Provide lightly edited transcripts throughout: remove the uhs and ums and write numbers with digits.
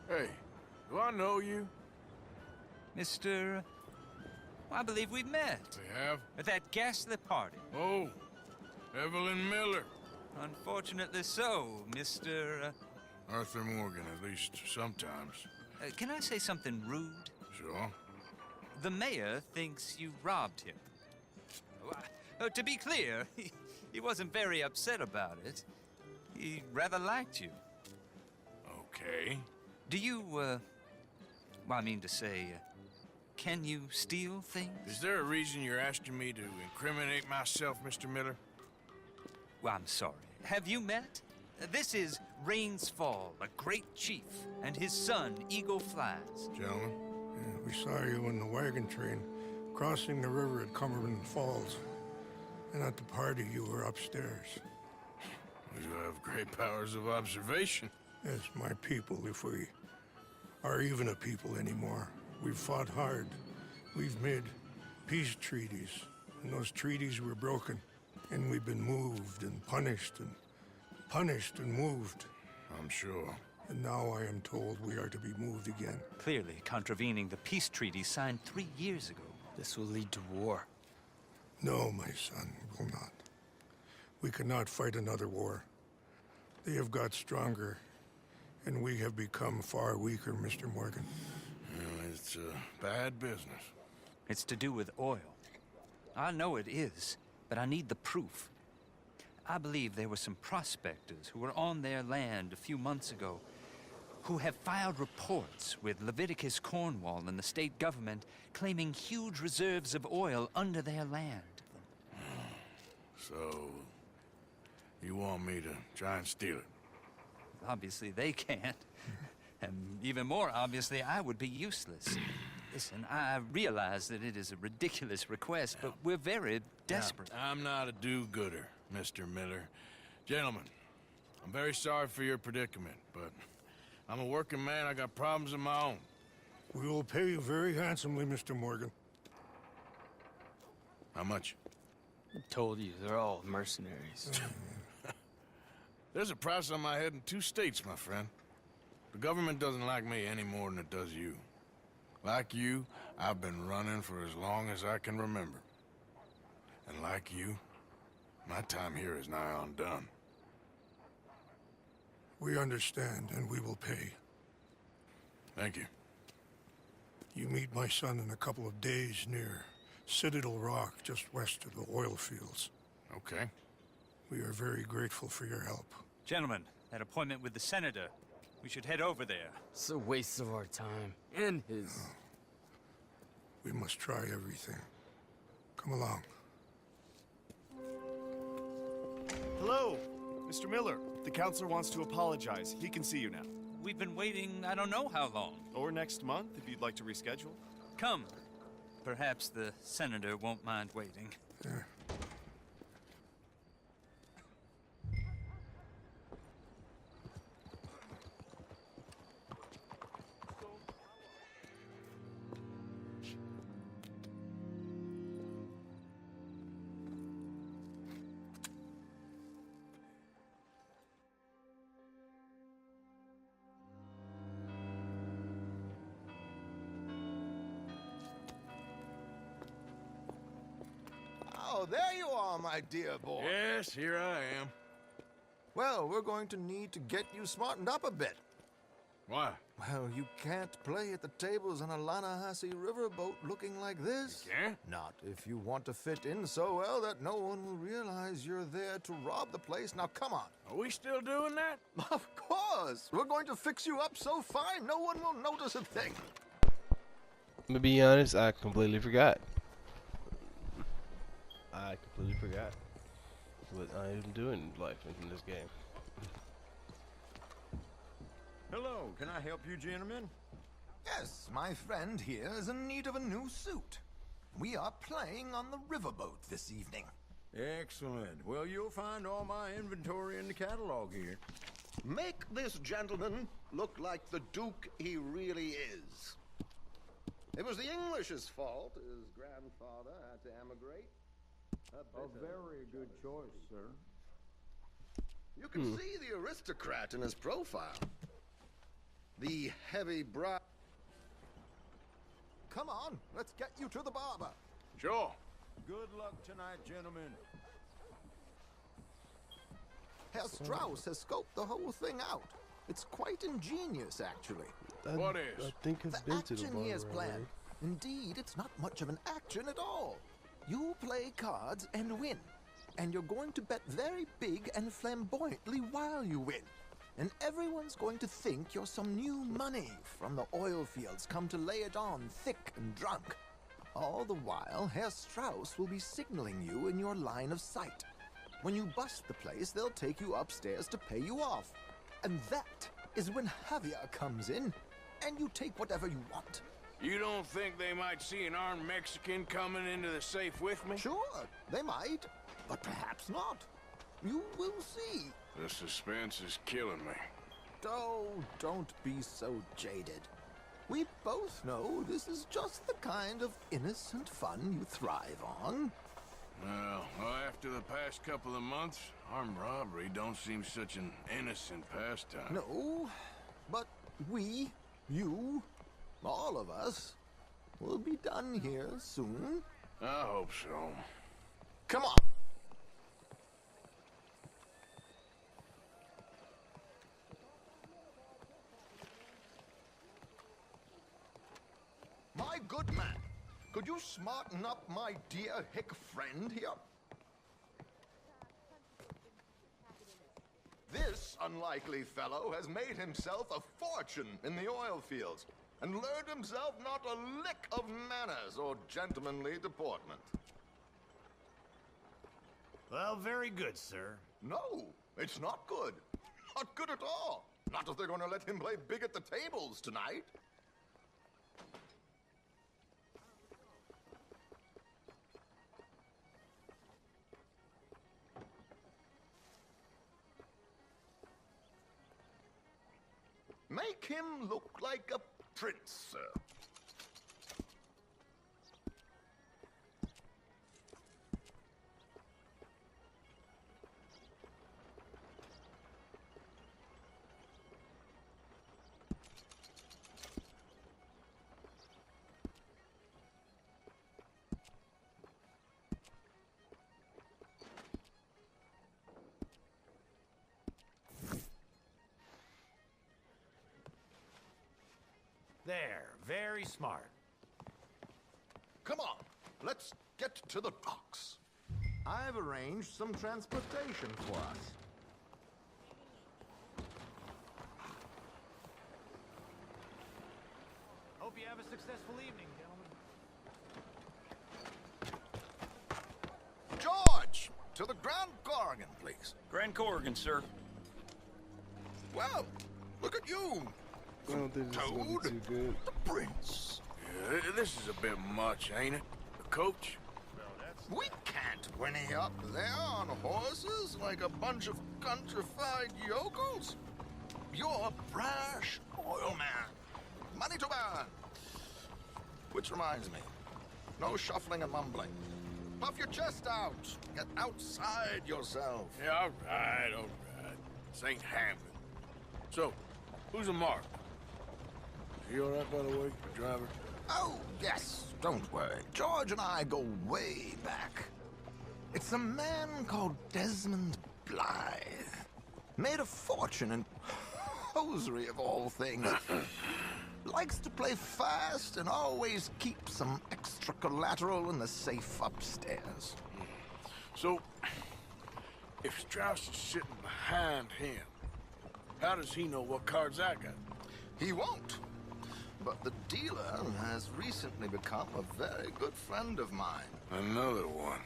Hey, do I know you? Mr. I believe we've met. We have? At that ghastly party. Oh, Evelyn Miller. Unfortunately so, Mr. Arthur Morgan, at least sometimes. Can I say something rude? Sure. The mayor thinks you robbed him. To be clear, he wasn't very upset about it. He rather liked you. Okay. Do you, well, I mean to say, can you steal things? Is there a reason you're asking me to incriminate myself, Mr. Miller? Well, I'm sorry. Have you met? This is Rains Fall, a great chief, and his son, Eagle Flies. Gentlemen? Yeah, we saw you in the wagon train, crossing the river at Cumberland Falls. And at the party, you were upstairs. You have great powers of observation. Yes, my people, if we are even a people anymore. We've fought hard. We've made peace treaties, and those treaties were broken. And we've been moved and punished and moved. I'm sure. And now I am told we are to be moved again. Clearly contravening the peace treaty signed 3 years ago. This will lead to war. No, my son, it will not. We cannot fight another war. They have got stronger, and we have become far weaker, Mr. Morgan. Well, it's a bad business. It's to do with oil. I know it is, but I need the proof. I believe there were some prospectors who were on their land a few months ago who have filed reports with Leviticus Cornwall and the state government claiming huge reserves of oil under their land. So, you want me to try and steal it? Obviously they can't. And even more obviously, I would be useless. Listen, I realize that it is a ridiculous request, but we're very desperate. Now, I'm not a do-gooder, Mr. Miller. Gentlemen, I'm very sorry for your predicament, but I'm a working man. I got problems of my own. We will pay you very handsomely, Mr. Morgan. How much? I told you, they're all mercenaries. There's a price on my head in 2 states, my friend. The government doesn't like me any more than it does you. Like you, I've been running for as long as I can remember. And like you, my time here is nigh undone. We understand, and we will pay. Thank you. You meet my son in a couple of days near Citadel Rock, just west of the oil fields. Okay. We are very grateful for your help. Gentlemen, that appointment with the senator. We should head over there. It's a waste of our time. And his. We must try everything. Come along. Hello, Mr. Miller. The counselor wants to apologize. He can see you now. We've been waiting I don't know how long. Or next month, if you'd like to reschedule. Come. Perhaps the senator won't mind waiting. Yeah. Oh, there you are, my dear boy. Yes, here I am. Well, we're going to need to get you smartened up a bit. Why? Well, you can't play at the tables on a Lannahechee riverboat looking like this. You can't? Not if you want to fit in so well that no one will realize you're there to rob the place. Now, come on. Are we still doing that? Of course. We're going to fix you up so fine, no one will notice a thing. To be honest, I completely forgot. I completely forgot what I am doing in life in this game. Hello, can I help you gentlemen? Yes, my friend here is in need of a new suit. We are playing on the riverboat this evening. Excellent. Well, you'll find all my inventory in the catalog here. Make this gentleman look like the Duke he really is. It was the English's fault his grandfather had to emigrate. A very good choice, sir. You can see the aristocrat in his profile. The the heavy bra... Come on, let's get you to the barber. Sure. Good luck tonight, gentlemen. Herr Strauss has scoped the whole thing out. It's quite ingenious, actually. What is? I think I've The been to the action he has barber already. planned. Indeed, it's not much of an action at all. You play cards and win. And you're going to bet very big and flamboyantly while you win. And everyone's going to think you're some new money from the oil fields come to lay it on thick and drunk. All the while, Herr Strauss will be signaling you in your line of sight. When you bust the place, they'll take you upstairs to pay you off. And that is when Javier comes in, and you take whatever you want. You don't think they might see an armed Mexican coming into the safe with me? Sure, they might, but perhaps not. You will see. The suspense is killing me. Oh, don't be so jaded. We both know this is just the kind of innocent fun you thrive on. Well, after the past couple of months, armed robbery don't seem such an innocent pastime. No, but we, you, all of us, will be done here soon. I hope so. Come on. My good man, could you smarten up my dear hick friend here? This unlikely fellow has made himself a fortune in the oil fields and learned himself not a lick of manners or gentlemanly deportment. Well, very good, sir. No, it's not good. Not good at all. Not if they're going to let him play big at the tables tonight. Make him look like a prince, sir. There, very smart. Come on, let's get to the docks. I've arranged some transportation for us. Hope you have a successful evening, gentlemen. George, to the Grand Corrigan, please. Grand Corrigan, sir. Well, look at you. I don't think this is gonna be too good. The prince. Yeah, this is a bit much, ain't it? Coach? We can't whinny up there on horses like a bunch of countrified yokels. You're a brash oil man. Money to burn. Which reminds me, no shuffling and mumbling. Puff your chest out. Get outside yourself. Yeah, all right. This ain't happening. So, who's a mark? You all right, by the way, driver? Oh, yes, don't worry. George and I go way back. It's a man called Desmond Blythe. Made a fortune in hosiery of all things. Likes to play fast and always keeps some extra collateral in the safe upstairs. So, if Strauss is sitting behind him, how does he know what cards I got? He won't. But the dealer has recently become a very good friend of mine. Another one.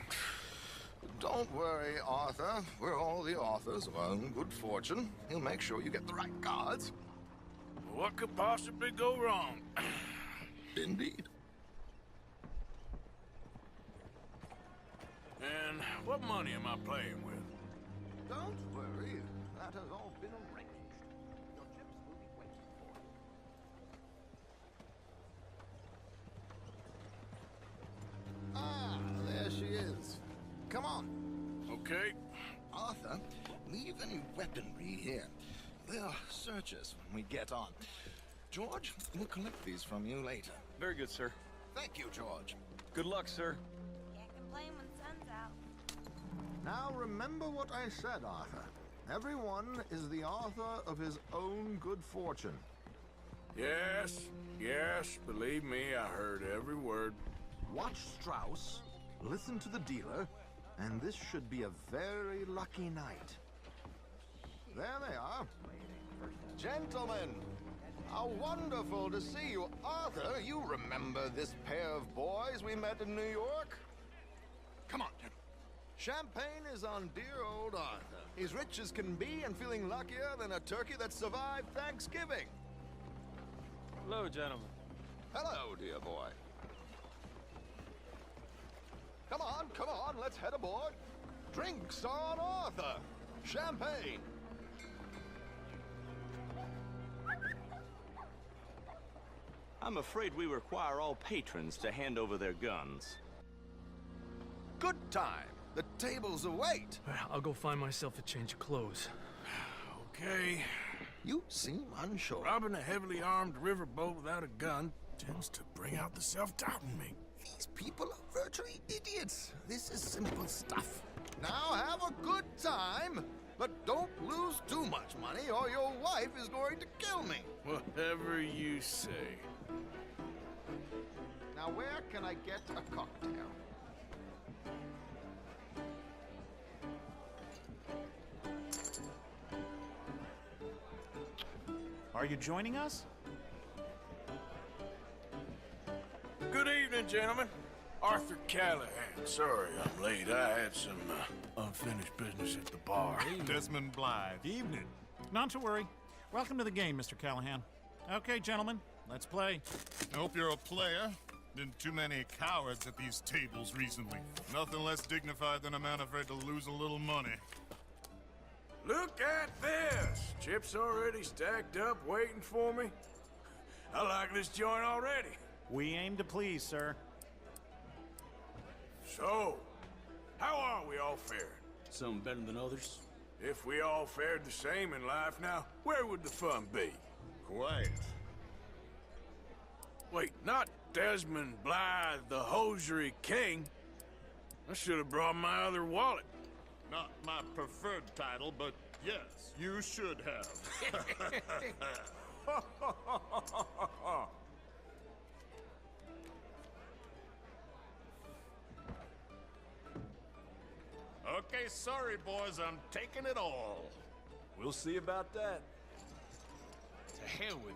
Don't worry, Arthur. We're all the authors of our own good fortune. He'll make sure you get the right cards. What could possibly go wrong? Indeed. And what money am I playing with? Don't worry. That has all been arranged. Your chips will be waiting for you. Ah, there she is. Come on. Okay. Arthur, leave any weaponry here. They'll search us when we get on. George, we'll collect these from you later. Very good, sir. Thank you, George. Good luck, sir. Can't complain when the sun's out. Now remember what I said, Arthur. Everyone is the author of his own good fortune. Yes, yes, believe me, I heard every word. Watch Strauss, listen to the dealer, and this should be a very lucky night. There they are. Gentlemen, how wonderful to see you. Arthur, you remember this pair of boys we met in New York? Come on, gentlemen. Champagne is on dear old Arthur. He's rich as can be and feeling luckier than a turkey that survived Thanksgiving. Hello, gentlemen. Hello, dear boy. Come on, let's head aboard. Drinks on Arthur. Champagne. I'm afraid we require all patrons to hand over their guns. Good time. The tables await. I'll go find myself a change of clothes. Okay. You seem unsure. Robbing a heavily armed riverboat without a gun tends to bring out the self-doubt in me. These people are virtually idiots. This is simple stuff. Now have a good time, but don't lose too much money or your wife is going to kill me. Whatever you say. Now where can I get a cocktail? Are you joining us? Good evening, gentlemen. Arthur Callahan. Sorry I'm late. I had some unfinished business at the bar. Desmond Blythe. Evening. Not to worry. Welcome to the game, Mr. Callahan. Okay, gentlemen, let's play. I hope you're a player. Been too many cowards at these tables recently. Nothing less dignified than a man afraid to lose a little money. Look at this! Chips already stacked up, waiting for me. I like this joint already. We aim to please, sir. So, how are we all faring? Some better than others. If we all fared the same in life now, where would the fun be? Quiet. Wait, not Desmond Blythe, the hosiery king. I should have brought my other wallet. Not my preferred title, but yes, you should have. Okay, sorry, boys, I'm taking it all. We'll see about that. To hell with it.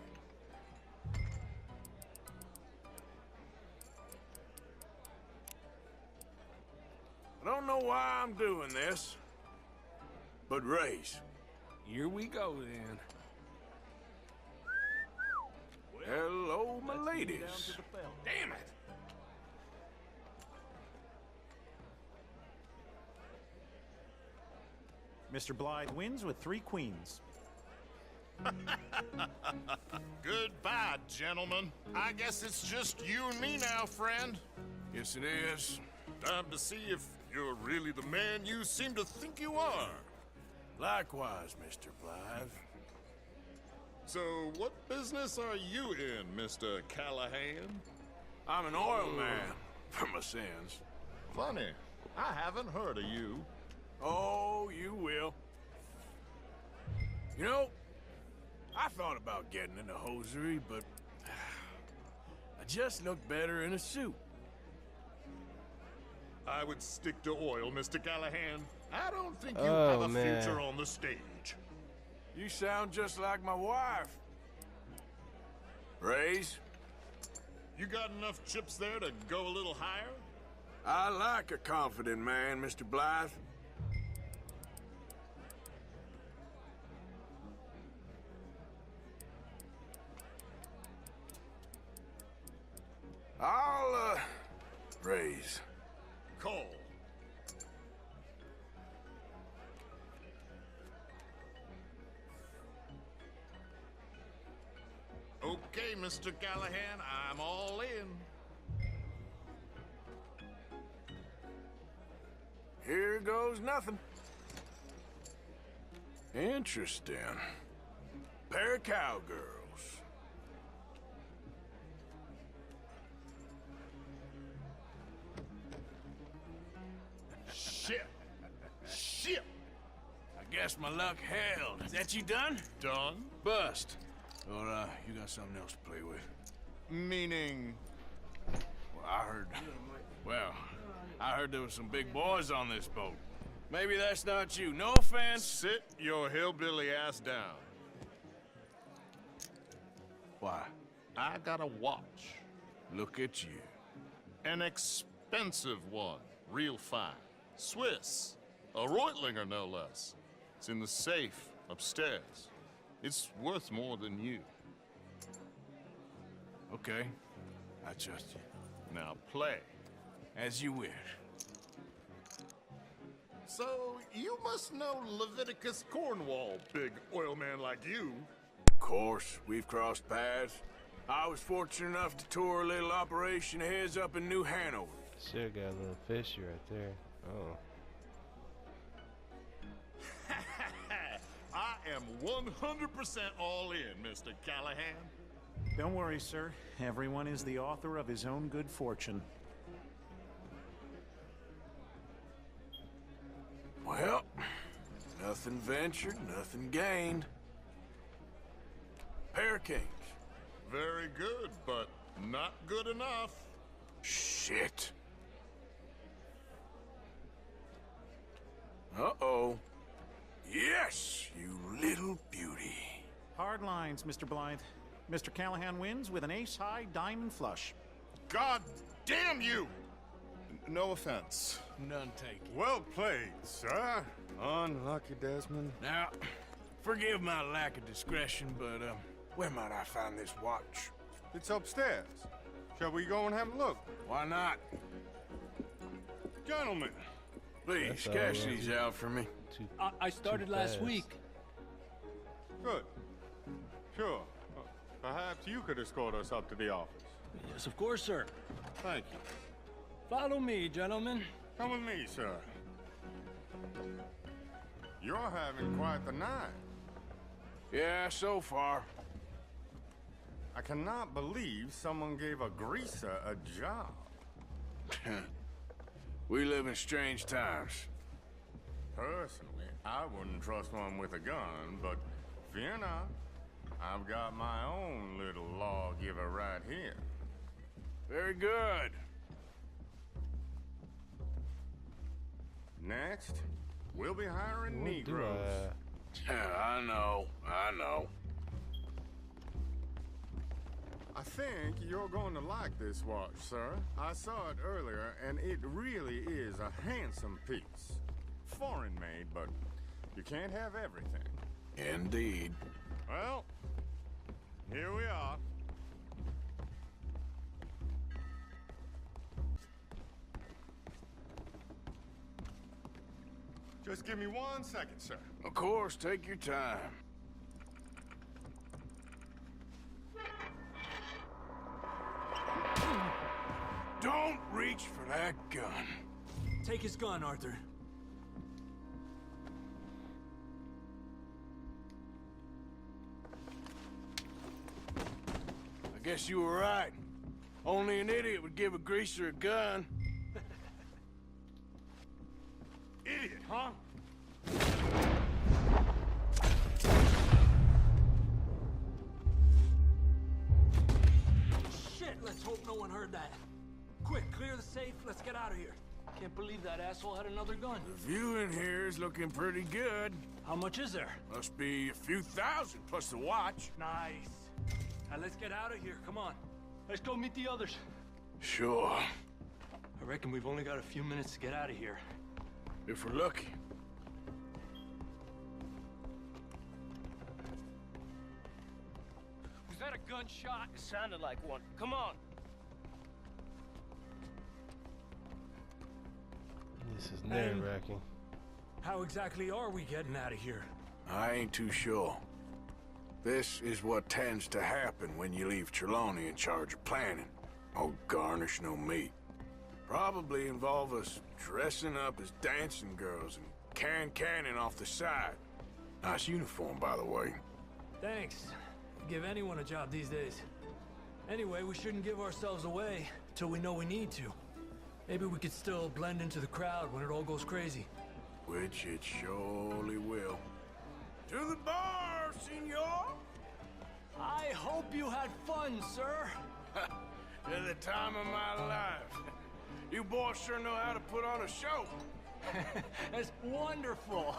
I don't know why I'm doing this, but raise. Here we go, then. Hello, my ladies. Damn it! Mr. Blythe wins with 3 queens. Goodbye, gentlemen. I guess it's just you and me now, friend. Yes, it is. Time to see if you're really the man you seem to think you are. Likewise, Mr. Blythe. So, what business are you in, Mr. Callahan? I'm an oil man, for my sins. Funny. I haven't heard of you. Oh, you will. You know, I thought about getting into hosiery, but I just look better in a suit. I would stick to oil, Mr. Callahan. I don't think you Oh, have a man. future on the stage. You sound just like my wife. Raise? You got enough chips there to go a little higher? I like a confident man, Mr. Blythe. I'll, raise. Call. Okay, Mr. Callahan, I'm all in. Here goes nothing. Interesting. Pair of cowgirls. guess my luck held. Is that you done? Done? Bust. Or, you got something else to play with? Meaning... Well, I heard there was some big boys on this boat. Maybe that's not you. No offense. Sit your hillbilly ass down. Why? I got a watch. Look at you. An expensive one. Real fine. Swiss. A Reutlinger, no less. It's in the safe upstairs. It's worth more than you. Okay. I trust you. Now play. As you wish. So, you must know Leviticus Cornwall, big oil man like you. Of course, we've crossed paths. I was fortunate enough to tour a little operation of his up in New Hanover. Sure got a little fishy right there. Oh. I am 100% all in, Mr. Callahan. Don't worry, sir. Everyone is the author of his own good fortune. Well, nothing ventured, nothing gained. Pair of kings. Very good, but not good enough. Shit. Uh-oh. Yes, you little beauty. Hard lines, Mr. Blythe. Mr. Callahan wins with an ace-high diamond flush. God damn you! No offense. None taken. Well played, sir. Unlucky, Desmond. Now, forgive my lack of discretion, but, where might I find this watch? It's upstairs. Shall we go and have a look? Why not? Gentlemen. Please, cash these out for me. I started last week. Good. Sure. Perhaps you could escort us up to the office. Yes, of course, sir. Thank you. Follow me, gentlemen. Come with me, sir. You're having quite the night. Yeah, so far. I cannot believe someone gave a greaser a job. We live in strange times. Personally, I wouldn't trust one with a gun, but fear not. I've got my own little lawgiver right here. Very good. Next, we'll be hiring Negroes. I know. I think you're going to like this watch, sir. I saw it earlier, and it really is a handsome piece. Foreign made, but you can't have everything. Indeed. Well, here we are. Just give me 1 second, sir. Of course, take your time. Don't reach for that gun. Take his gun, Arthur. I guess you were right. Only an idiot would give a greaser a gun. Idiot, huh? Shit, let's hope no one heard that. Quick, clear the safe. Let's get out of here. Can't believe that asshole had another gun. The view in here is looking pretty good. How much is there? Must be a few thousand plus the watch. Nice. Now let's get out of here. Come on. Let's go meet the others. Sure. I reckon we've only got a few minutes to get out of here. If we're lucky. Was that a gunshot? It sounded like one. Come on. This is nerve-wracking. How exactly are we getting out of here? I ain't too sure. This is what tends to happen when you leave Trelawney in charge of planning. Oh, garnish no meat. Probably involve us dressing up as dancing girls and carrying cannon off the side. Nice uniform, by the way. Thanks. Give anyone a job these days. Anyway, we shouldn't give ourselves away till we know we need to. Maybe we could still blend into the crowd when it all goes crazy. Which it surely will. To the bar, senor! I hope you had fun, sir. At the time of my life. You boys sure know how to put on a show. That's wonderful.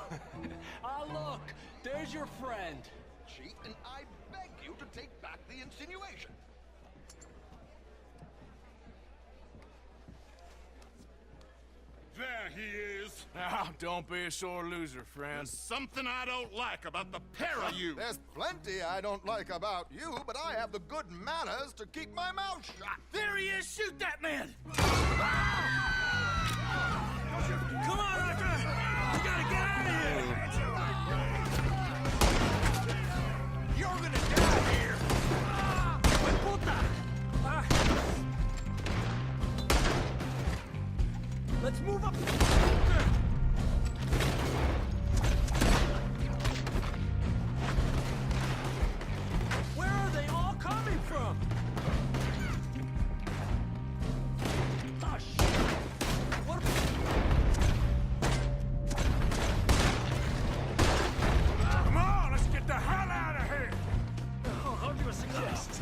Ah, look, there's your friend. Chief, and I beg you to take back the insinuation. There he is. Now, don't be a sore loser, friend. There's something I don't like about the pair of you. There's plenty I don't like about you, but I have the good manners to keep my mouth shut. There he is! Shoot that man! Come on, Arthur! We gotta get out of here! You're gonna die here! Puta! Let's move up! Where are they all coming from? Oh, shit! What? Come on, let's get the hell out of here! Oh, how do you suggest?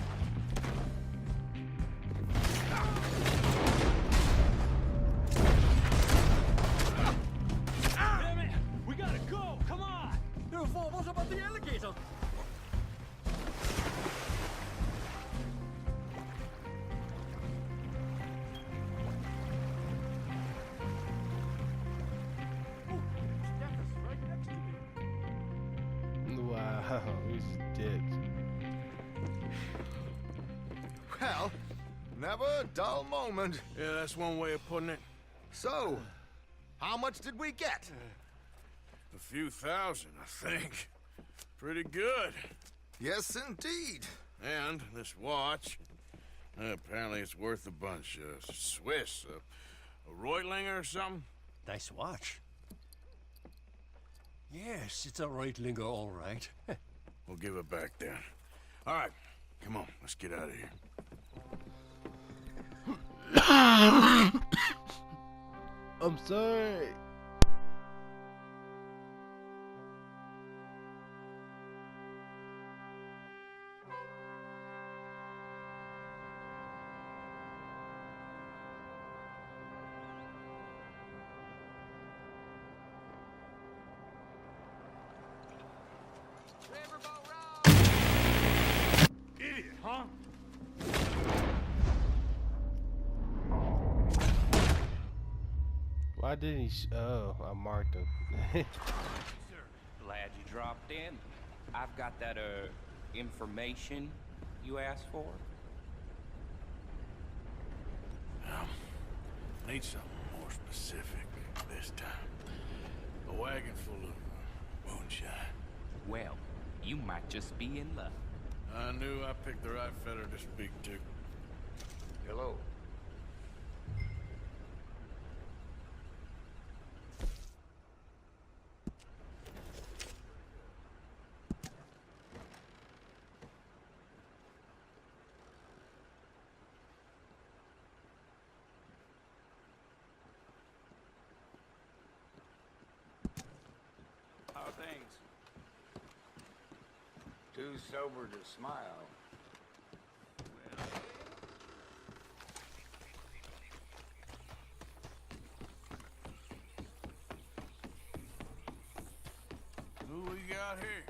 Damn it! We gotta go! Come on! What about the alligator? Wow, he's dicks. Well, never a dull moment. Yeah, that's one way of putting it. So, how much did we get? A few thousand, I think. Pretty good. Yes, indeed. And this watch, apparently it's worth a bunch. Swiss, a Reutlinger or something? Nice watch. Yes, it's a Reutlinger, all right. We'll give it back then. All right, come on, let's get out of here. I'm sorry. Idiot, huh? Why didn't he? Oh, I marked him. Glad you dropped in. I've got that, information you asked for. Need something more specific this time. A wagon full of moonshine. Well, you might just be in luck. I knew I picked the right feller to speak to. Hello. How are things? Too sober to smile. Who we got here?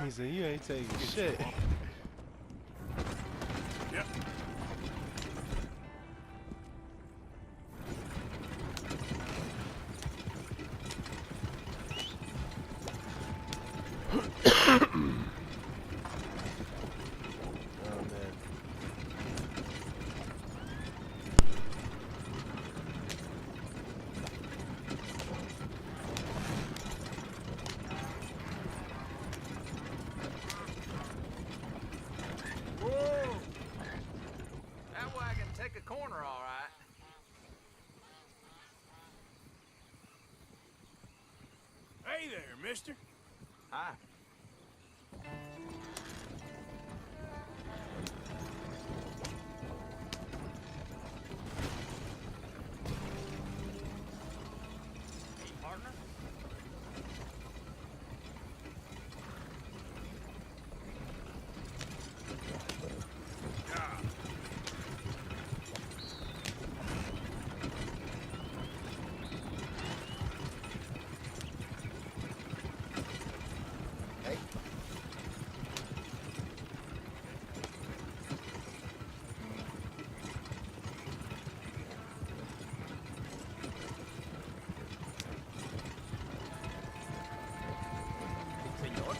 He said, "You ain't taking shit." Yep. mister. Hi. Hey, partner. Señor.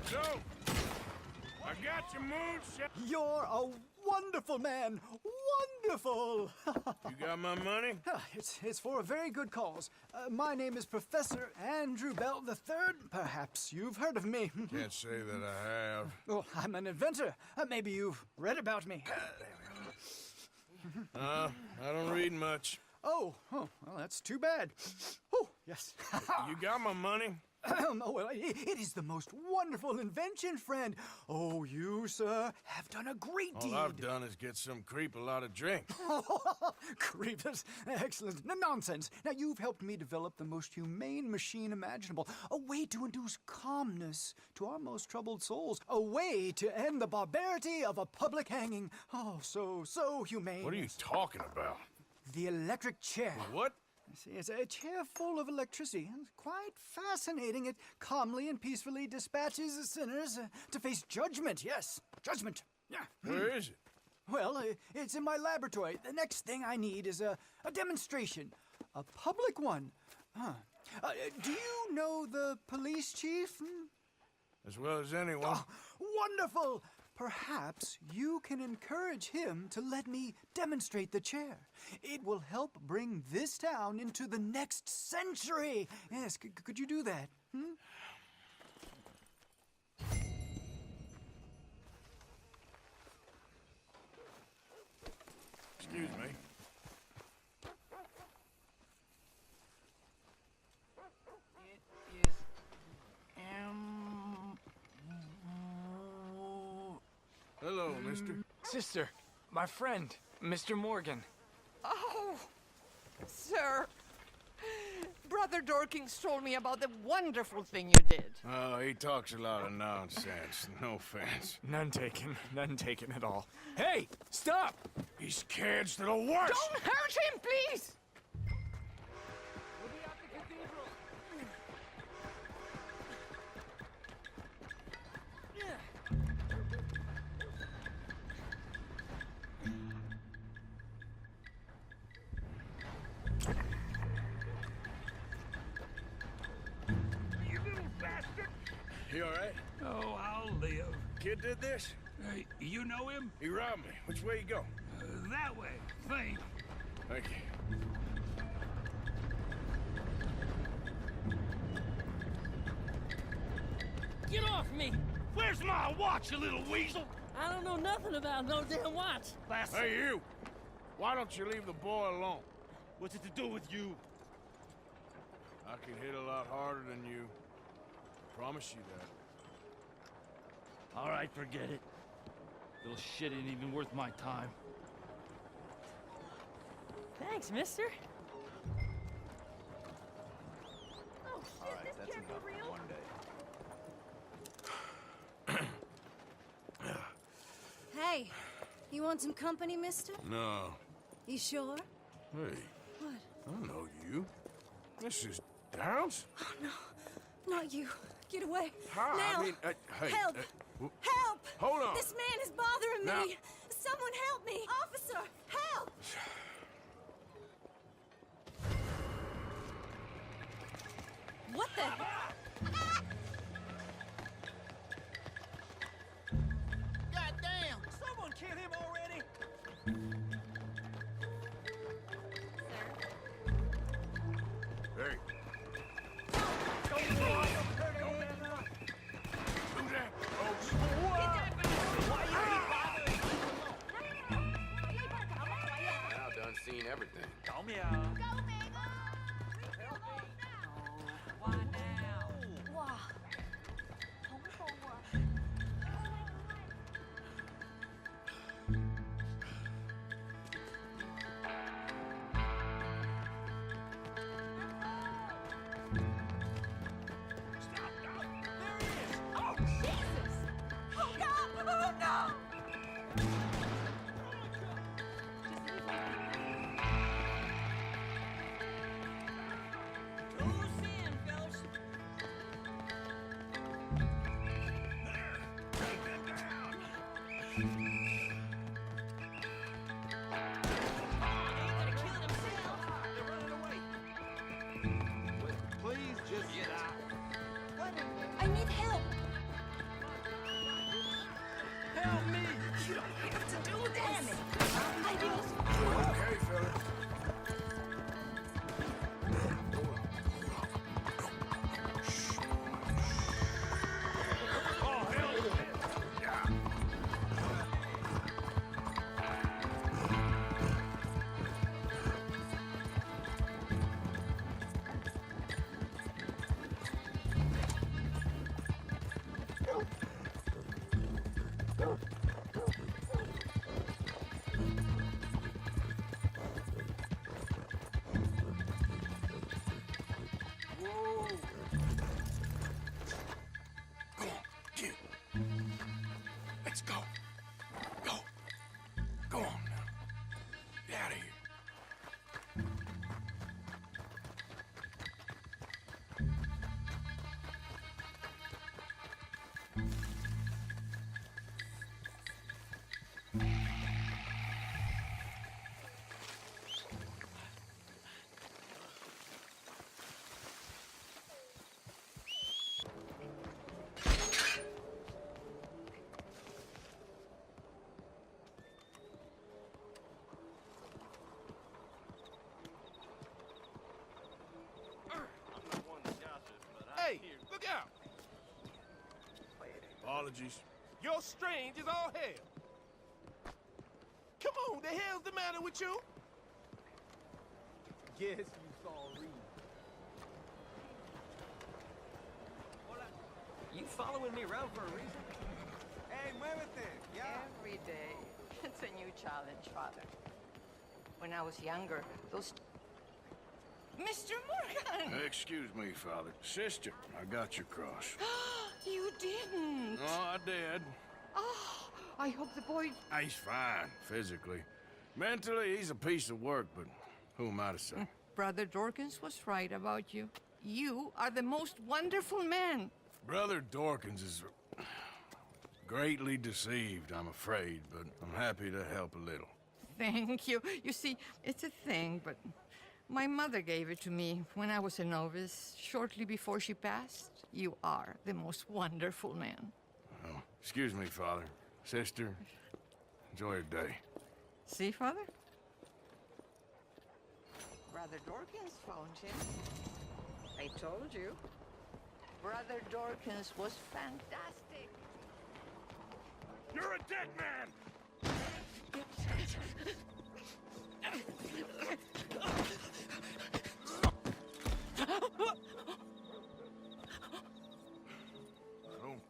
So, I got your moonshine. You're a wonderful man. Wonderful. You got my money? It's for a very good cause. My name is Professor Andrew Bell III. Perhaps you've heard of me. Can't say that I have. Oh, I'm an inventor. Maybe you've read about me. I don't read much. Oh, well, that's too bad. Oh, yes. You got my money? Oh, well, it is the most wonderful invention, friend. Oh, you, sir, have done a great deed. All I've done is get some creep a lot of drink. Creep, that's excellent. No, nonsense. Now, you've helped me develop the most humane machine imaginable. A way to induce calmness to our most troubled souls. A way to end the barbarity of a public hanging. Oh, so humane. What are you talking about? The electric chair. What? See, it's a chair full of electricity. It's quite fascinating. It calmly and peacefully dispatches the sinners to face judgment. Yes, judgment. Yeah. Where is it? Well, it's in my laboratory. The next thing I need is a demonstration. A public one. Do you know the police chief? As well as anyone. Oh, wonderful! Perhaps you can encourage him to let me demonstrate the chair. It will help bring this town into the next century. Yes, could you do that? Excuse me. Hello, mister. Sister, my friend, Mr. Morgan. Oh, sir. Brother Dorkins told me about the wonderful thing you did. Oh, he talks a lot of nonsense. No offense. None taken at all. Hey, stop! These kids to the worst! Don't hurt him, please! You all right? Oh, I'll live. Kid did this? You know him? He robbed me. Which way you go? That way, think. Thank you. Get off me! Where's my watch, you little weasel? I don't know nothing about no damn watch. Hey, you! Why don't you leave the boy alone? What's it to do with you? I can hit a lot harder than you. Promise you that. All right, forget it. Little shit ain't even worth my time. Thanks, mister. Oh shit, this can't be real. One day. Hey, you want some company, mister? No. You sure? Hey, What? I don't know you. This is Downs? Oh, no. Not you. Get away. How? Now. I mean, hey. Help! Help! Hold on. This man is bothering Now- me. Someone help me. Officer, help! What the? Hey. Now done seen everything. Please just stop. I need help. Help me! You don't have to do this. I do. Okay, fella. Let's go. Go. Go on now. Get out of here. Hey, look out! Apologies. You're strange as all hell. Come on, the hell's the matter with you? Guess you saw Reed. You following me around for a reason? Hey, muévete, yeah. Every day. It's a new challenge, Father. When I was younger, those... Mr. Morgan! Excuse me, Father. Sister, I got your cross. You didn't! Oh, I did. Oh, I hope the boy... He's fine, physically. Mentally, he's a piece of work, but who am I to say? Brother Dorkins was right about you. You are the most wonderful man. Brother Dorkins is greatly deceived, I'm afraid, but I'm happy to help a little. Thank you. You see, it's a thing, but my mother gave it to me when I was a novice, shortly before she passed. You are the most wonderful man. Oh, excuse me, Father. Sister, enjoy your day. See, Father? Brother Dorkins found him. I told you. Brother Dorkins was fantastic. You're a dead man! I don't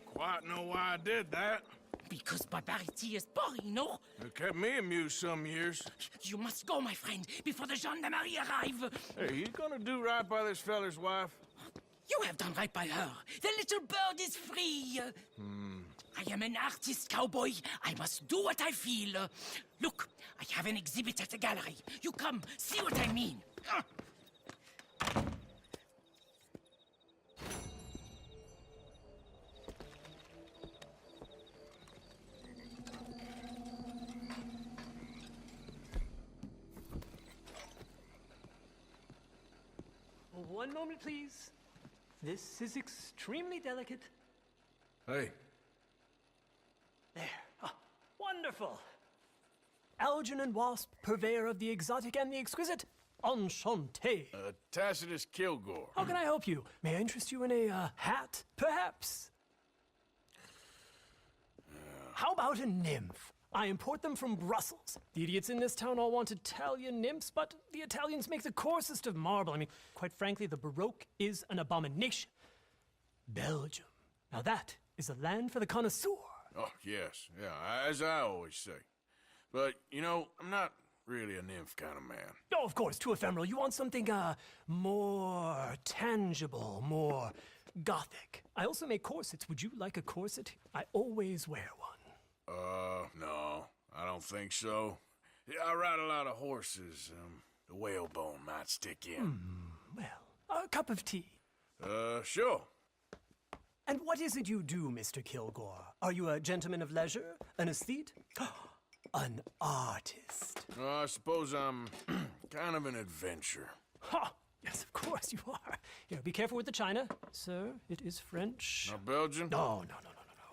quite know why I did that. Because barbarity is boring, no? It kept me amused some years. You must go, my friend, before the gendarmerie arrive. Hey, you gonna do right by this feller's wife? You have done right by her. The little bird is free. I am an artist, cowboy. I must do what I feel. Look, I have an exhibit at the gallery. You come, see what I mean. One moment, please. This is extremely delicate. Hey. There. Ah, wonderful. Algernon Wasp, purveyor of the exotic and the exquisite. Enchanté. Tacitus Kilgore. How can I help you? May I interest you in a hat, perhaps? How about a nymph? I import them from Brussels. The idiots in this town all want Italian nymphs, but the Italians make the coarsest of marble. I mean, quite frankly, the Baroque is an abomination. Belgium. Now that is a land for the connoisseur. Oh, yes. Yeah, as I always say. But, you know, I'm not really a nymph kind of man. Oh, of course, too ephemeral. You want something, more tangible, more gothic. I also make corsets. Would you like a corset? I always wear one. No, I don't think so. Yeah, I ride a lot of horses. The whalebone might stick in. Well, a cup of tea. Sure. And what is it you do, Mr. Kilgore? Are you a gentleman of leisure? An aesthete? An artist? I suppose I'm kind of an adventurer. Ha! Yes, of course you are. Here, be careful with the china. Sir, it is French. Not Belgian? No.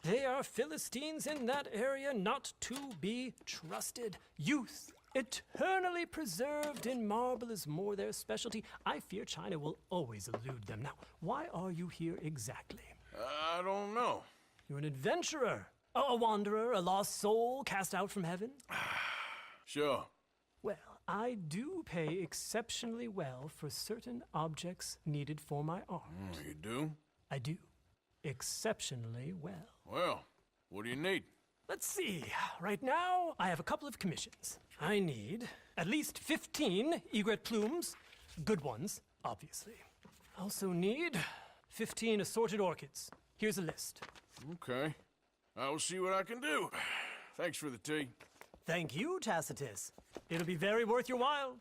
They are Philistines in that area, not to be trusted. Youth, eternally preserved in marble, is more their specialty. I fear China will always elude them. Now, why are you here exactly? I don't know. You're an adventurer, a wanderer, a lost soul cast out from heaven? Sure. Well, I do pay exceptionally well for certain objects needed for my art. You do? I do. Exceptionally well. Well, what do you need? Let's see. Right now, I have a couple of commissions. I need at least 15 egret plumes. Good ones, obviously. I also need 15 assorted orchids. Here's a list. Okay. I will see what I can do. Thanks for the tea. Thank you, Tacitus. It'll be very worth your while.